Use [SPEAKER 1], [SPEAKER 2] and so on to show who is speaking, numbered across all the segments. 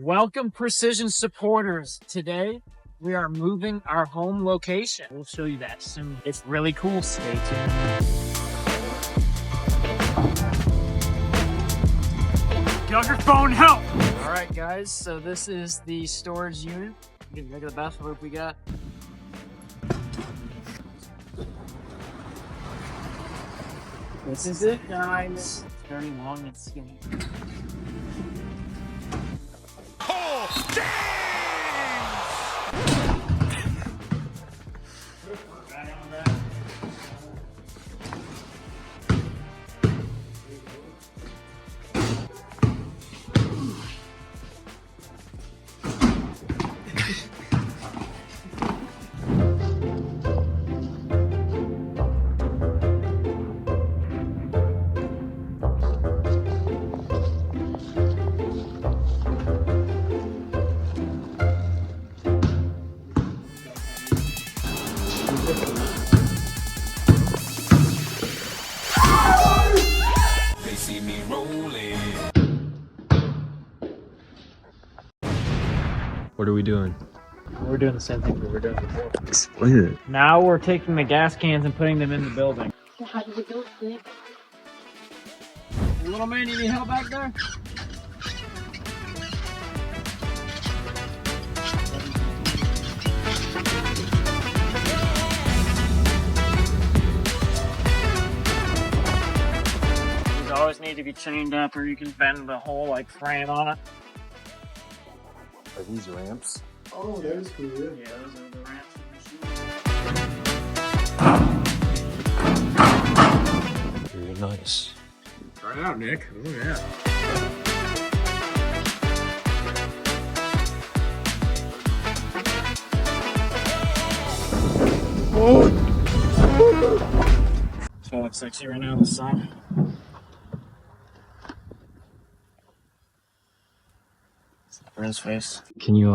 [SPEAKER 1] Welcome, Precision supporters. Today, we are moving our home location. We'll show you that soon. It's really cool. Stay tuned. Get off your phone, help! All right, guys, so this is the storage unit. Look at the bathroom we got. This is it, guys. It's very long and skinny.
[SPEAKER 2] They see me rolling.
[SPEAKER 3] What are we doing?
[SPEAKER 1] We're doing the same thing we were doing before.
[SPEAKER 3] Explain it.
[SPEAKER 1] Now we're taking the gas cans and putting them in the building.
[SPEAKER 4] How does it go, Nick?
[SPEAKER 1] Little man, you need help back there? These always need to be chained up or you can bend the whole frame on it.
[SPEAKER 3] Are these ramps?
[SPEAKER 5] Oh, that is cool.
[SPEAKER 1] Yeah, those are the ramps for the machine.
[SPEAKER 3] Very nice.
[SPEAKER 5] Try it out, Nick. Oh, yeah.
[SPEAKER 1] So it looks sexy right now in the sun. Friend's face.
[SPEAKER 3] Can you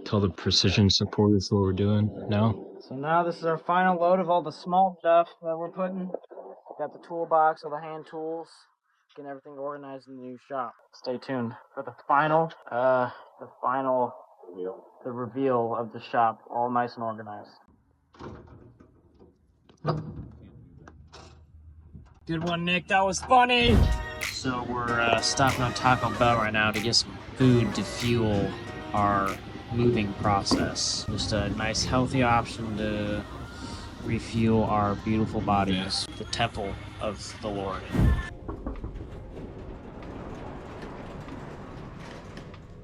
[SPEAKER 3] tell the precision supporters what we're doing now?
[SPEAKER 1] So now this is our final load of all the small stuff that we're putting. Got the toolbox, all the hand tools, getting everything organized in the new shop. Stay tuned for the reveal of the shop, all nice and organized. Good one, Nick. That was funny. So we're stopping on Taco Bell right now to get some food to fuel our moving process. Just a nice, healthy option to refuel our beautiful bodies, the temple of the Lord.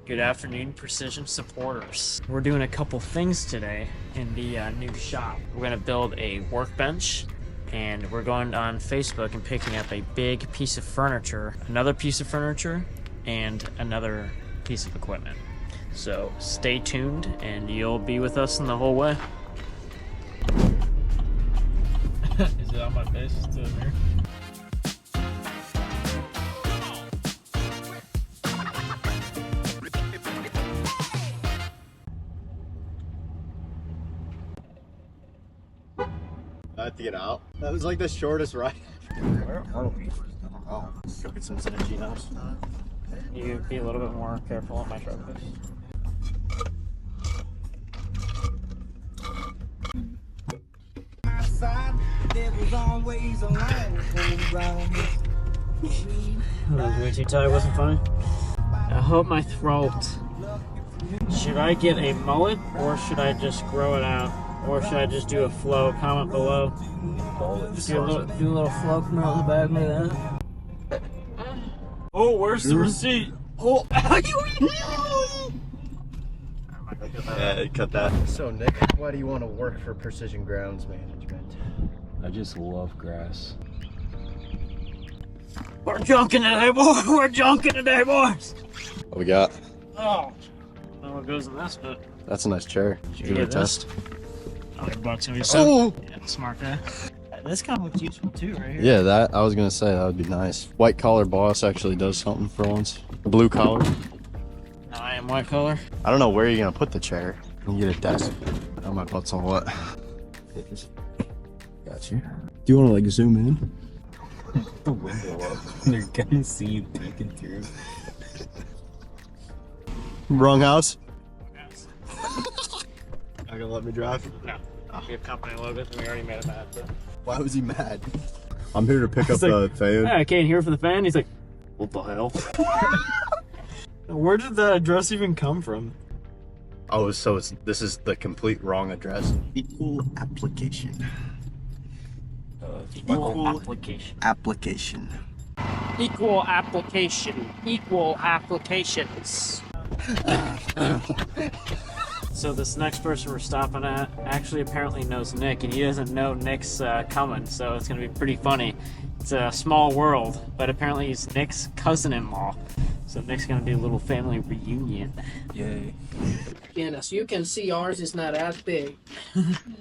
[SPEAKER 1] Good afternoon, Precision supporters. We're doing a couple things today in the new shop. We're gonna build a workbench, and we're going on Facebook and picking up a big piece of furniture, another piece of furniture, and another piece of equipment. So stay tuned, and you'll be with us in the whole way. Is it on my face? It's in there.
[SPEAKER 5] I had to get out. That was like the shortest ride.
[SPEAKER 1] Where are we?
[SPEAKER 5] Oh, go get some Synerginos.
[SPEAKER 1] You be a little bit more careful on my truck. Way too tight, wasn't funny. I hope my throat. Should I get a mullet or should I just grow it out? Or should I just do a flow? Comment below. Do a little flow coming out the back, maybe that. Oh, where's the receipt? Oh,
[SPEAKER 5] Yeah, cut that. So, Nick, why do you want to work for Precision Grounds Management?
[SPEAKER 3] I just love grass.
[SPEAKER 1] We're junking today, boys. We're junking today, boys.
[SPEAKER 5] What we got?
[SPEAKER 1] Oh, now what goes in this bit?
[SPEAKER 5] That's a nice chair. Did you give it a
[SPEAKER 1] get
[SPEAKER 5] test?
[SPEAKER 1] Oh, yeah, smart guy. This kind of looks useful too, right here.
[SPEAKER 5] Yeah, that I was gonna say that would be nice. White collar boss actually does something for once. Blue collar.
[SPEAKER 1] Now I am white collar.
[SPEAKER 5] I don't know where you're gonna put the chair. You get a desk. Oh, my butt's on what? Got you. Do you want to like zoom in?
[SPEAKER 3] The window up. They're gonna see you peeking through.
[SPEAKER 5] Wrong house?
[SPEAKER 1] Yes.
[SPEAKER 5] Not gonna let me drive?
[SPEAKER 1] No. We have company logos and we already made him mad. So.
[SPEAKER 5] Why was he mad? I'm here to pick up
[SPEAKER 1] like,
[SPEAKER 5] the fan.
[SPEAKER 1] Hey, I came here for the fan. He's like, what the hell? Where did that address even come from?
[SPEAKER 5] Oh, so this is the complete wrong address. Equal application.
[SPEAKER 1] Equal application.
[SPEAKER 5] Application.
[SPEAKER 1] Equal application. Equal applications. So this next person we're stopping at actually apparently knows Nick, and he doesn't know Nick's coming, so it's gonna be pretty funny. It's a small world, but apparently he's Nick's cousin-in-law. So Nick's gonna do a little family reunion.
[SPEAKER 5] Yay.
[SPEAKER 4] Yeah, as you can see, ours is not as big.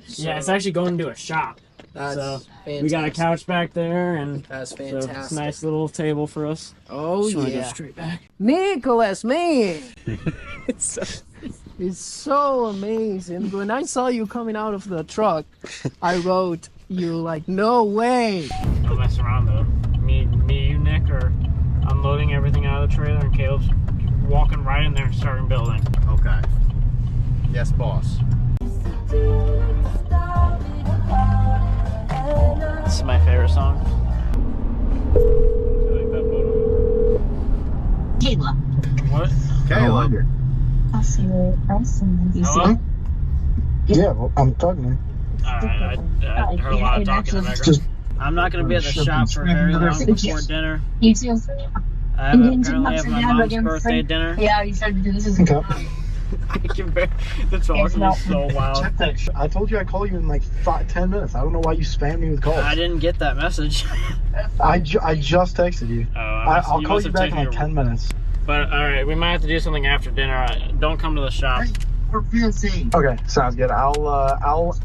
[SPEAKER 1] Yeah, it's actually going to a shop.
[SPEAKER 4] That's
[SPEAKER 1] So
[SPEAKER 4] fantastic.
[SPEAKER 1] we got a couch back there, and
[SPEAKER 4] That's
[SPEAKER 1] so
[SPEAKER 4] fantastic.
[SPEAKER 1] it's a nice little table for us.
[SPEAKER 4] Oh,
[SPEAKER 1] Just wanna go
[SPEAKER 4] yeah.
[SPEAKER 1] straight back.
[SPEAKER 4] Nicholas, man!
[SPEAKER 1] It's
[SPEAKER 4] It's so amazing. When I saw you coming out of the truck, I wrote you like, no way.
[SPEAKER 1] Don't mess around though. Me, you, Nick are unloading everything out of the trailer, and Caleb's walking right in there and starting building.
[SPEAKER 5] Okay. Yes, boss.
[SPEAKER 1] This is my favorite song.
[SPEAKER 6] Kayla.
[SPEAKER 1] What?
[SPEAKER 5] Kayla.
[SPEAKER 6] I'll see you person. You
[SPEAKER 1] Hello?
[SPEAKER 6] see?
[SPEAKER 7] Yeah, well, I'm talking to you.
[SPEAKER 1] Alright, I heard a lot of talking in the background.
[SPEAKER 7] Just
[SPEAKER 1] I'm not going to be at the shop for very long before dinner.
[SPEAKER 6] You too.
[SPEAKER 1] I
[SPEAKER 6] And then
[SPEAKER 1] apparently have my mom's birthday dinner.
[SPEAKER 6] Yeah, you started to do this. Is
[SPEAKER 7] Okay.
[SPEAKER 1] I can bear, the talking is so loud.
[SPEAKER 7] check that. I told you I'd call you in like 10 minutes. I don't know why you spammed me with calls.
[SPEAKER 1] I didn't get that message.
[SPEAKER 7] I just texted you.
[SPEAKER 1] Oh,
[SPEAKER 7] I'll call you back in like 10 minutes.
[SPEAKER 1] But alright, we might have to do something after dinner. Don't come to the shop.
[SPEAKER 6] We're fencing.
[SPEAKER 7] Okay, sounds good. I'll call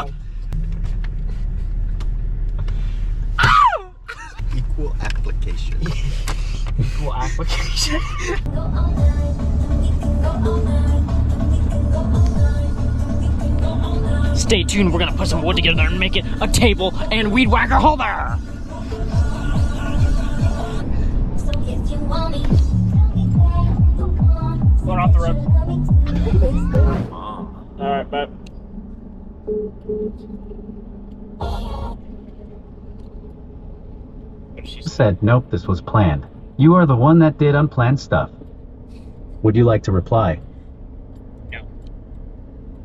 [SPEAKER 7] you.
[SPEAKER 5] Equal application.
[SPEAKER 1] Equal application. Stay tuned, we're gonna put some wood together and make it a table and weed whacker holder. Going off the road. Alright, bye.
[SPEAKER 8] Said, nope, this was planned. You are the one that did unplanned stuff. Would you like to reply?
[SPEAKER 1] No.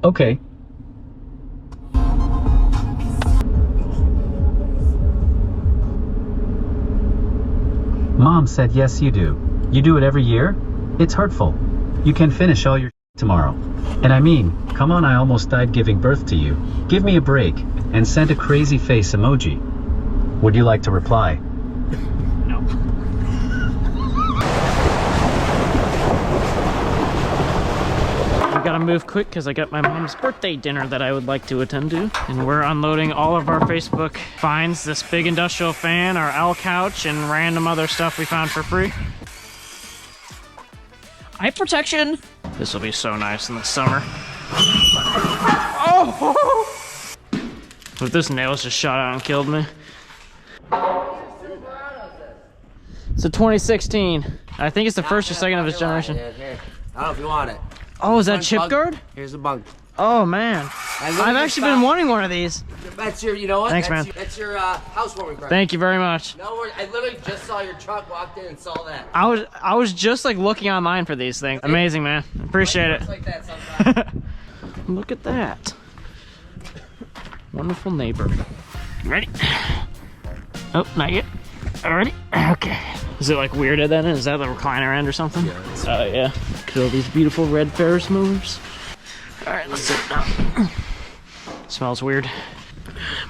[SPEAKER 8] Okay. Mom said yes you do. You do it every year? It's hurtful. You can finish all your tomorrow. And I mean, come on, I almost died giving birth to you. Give me a break. And send a crazy face emoji. Would you like to reply?
[SPEAKER 1] No. We gotta move quick because I got my mom's birthday dinner that I would like to attend to. And we're unloading all of our Facebook finds, this big industrial fan, our L couch, and random other stuff we found for free. Eye protection! This will be so nice in the summer. Oh! If this nails just shot out and killed me. It's a 2016. I think it's the first or second of its generation.
[SPEAKER 9] I don't know if you want it.
[SPEAKER 1] Oh, is that chip guard?
[SPEAKER 9] Here's a bunk.
[SPEAKER 1] Oh man, I've actually been wanting one of these.
[SPEAKER 9] That's your, you know what?
[SPEAKER 1] Thanks,
[SPEAKER 9] that's
[SPEAKER 1] man.
[SPEAKER 9] That's your housewarming present.
[SPEAKER 1] Thank you very much.
[SPEAKER 9] No worries. I literally just saw your truck, walked in and saw that.
[SPEAKER 1] I was just like looking online for these things. Amazing, man. Appreciate it.
[SPEAKER 9] Looks like that sometimes.
[SPEAKER 1] Look at that. Wonderful neighbor. You ready? Oh, not yet. Already? Okay. Is it like weirded then? Is that the recliner end or something? Yeah. Oh yeah. Look at all these beautiful red Ferris movers. Alright, let's sit down. Smells weird.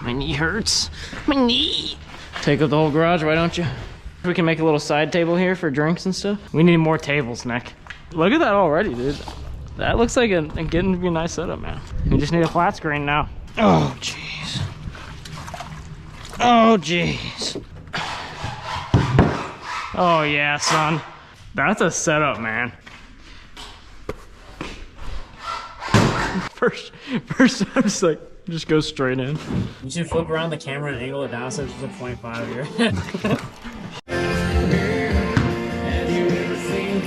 [SPEAKER 1] My knee hurts. My knee! Take up the whole garage, why don't you? We can make a little side table here for drinks and stuff. We need more tables, Nick. Look at that already, dude. That looks like getting to be a nice setup, man. We just need a flat screen now. Oh, jeez. Oh, jeez. Oh, yeah, son. That's a setup, man. First I was like, just go straight in. You should flip around the camera and angle it down so it's just a 0.5 here. Have you ever seen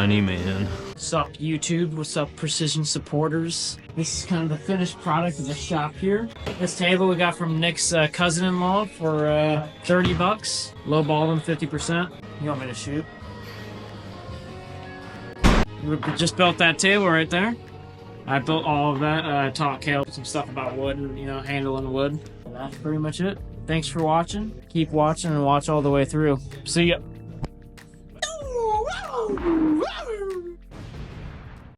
[SPEAKER 3] money, man.
[SPEAKER 1] What's up, YouTube? What's up, Precision supporters? This is kind of the finished product of the shop here. This table we got from Nick's cousin-in-law for 30 bucks. Lowballed him 50%. You want me to shoot? We just built that table right there. I built all of that. I taught Kale some stuff about wood and, you know, handling wood. And that's pretty much it. Thanks for watching. Keep watching and watch all the way through. See ya.